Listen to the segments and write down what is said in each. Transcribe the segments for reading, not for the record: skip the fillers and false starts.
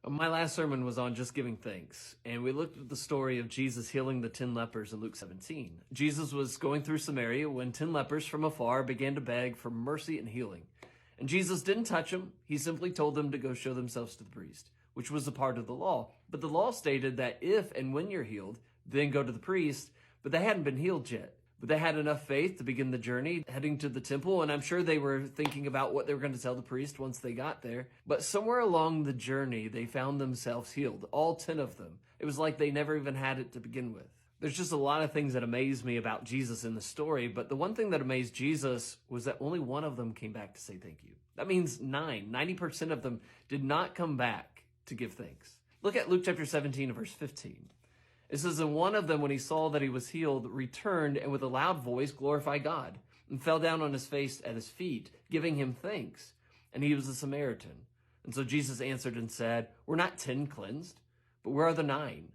My last sermon was on just giving thanks, and we looked at the story of Jesus healing the 10 lepers in Luke 17. Jesus was going through Samaria when 10 lepers from afar began to beg for mercy and healing. And Jesus didn't touch them. He simply told them to go show themselves to the priest, which was a part of the law. But the law stated that if and when you're healed, then go to the priest, but they hadn't been healed yet. But they had enough faith to begin the journey, heading to the temple, and I'm sure they were thinking about what they were going to tell the priest once they got there. But somewhere along the journey, they found themselves healed, all 10 of them. It was like they never even had it to begin with. There's just a lot of things that amaze me about Jesus in the story, but the one thing that amazed Jesus was that only one of them came back to say thank you. That means 90% of them did not come back to give thanks. Look at Luke chapter 17, verse 15. It says, and one of them, when he saw that he was healed, returned and with a loud voice glorified God and fell down on his face at his feet, giving him thanks. And he was a Samaritan. And so Jesus answered and said, we're not 10 cleansed, but where are the 9?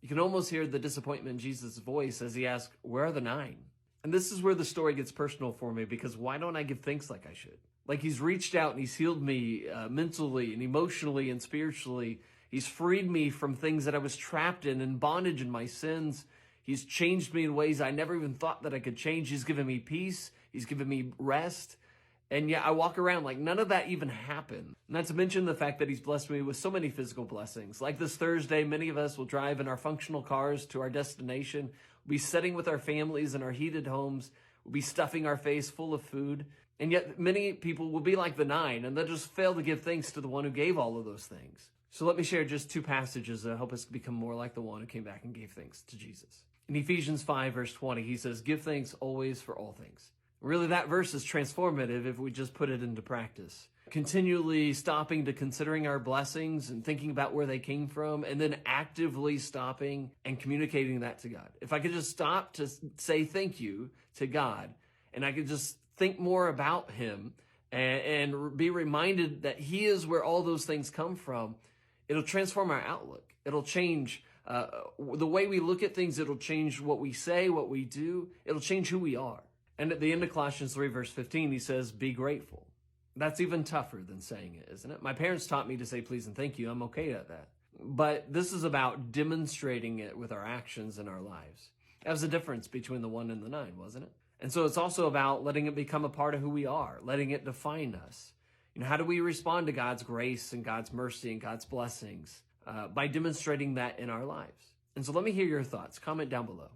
You can almost hear the disappointment in Jesus' voice as he asks, where are the 9? And this is where the story gets personal for me, because why don't I give thanks like I should? Like he's reached out and he's healed me mentally and emotionally and spiritually. He's freed me from things that I was trapped in bondage in my sins. He's changed me in ways I never even thought that I could change. He's given me peace. He's given me rest. And yet I walk around like none of that even happened. Not to mention the fact that he's blessed me with so many physical blessings. Like this Thursday, many of us will drive in our functional cars to our destination. We'll be sitting with our families in our heated homes. We'll be stuffing our face full of food. And yet many people will be like the 9, and they'll just fail to give thanks to the one who gave all of those things. So let me share just 2 passages that help us become more like the one who came back and gave thanks to Jesus. In Ephesians 5, verse 20, he says, give thanks always for all things. Really, that verse is transformative if we just put it into practice. Continually stopping to considering our blessings and thinking about where they came from, and then actively stopping and communicating that to God. If I could just stop to say thank you to God, and I could just think more about him and be reminded that he is where all those things come from, it'll transform our outlook. It'll change the way we look at things. It'll change what we say, what we do. It'll change who we are. And at the end of Colossians 3, verse 15, he says, be grateful. That's even tougher than saying it, isn't it? My parents taught me to say please and thank you. I'm okay at that. But this is about demonstrating it with our actions in our lives. That was the difference between the 1 and the 9, wasn't it? And so it's also about letting it become a part of who we are, letting it define us. You know, how do we respond to God's grace and God's mercy and God's blessings? By demonstrating that in our lives. And so let me hear your thoughts. Comment down below.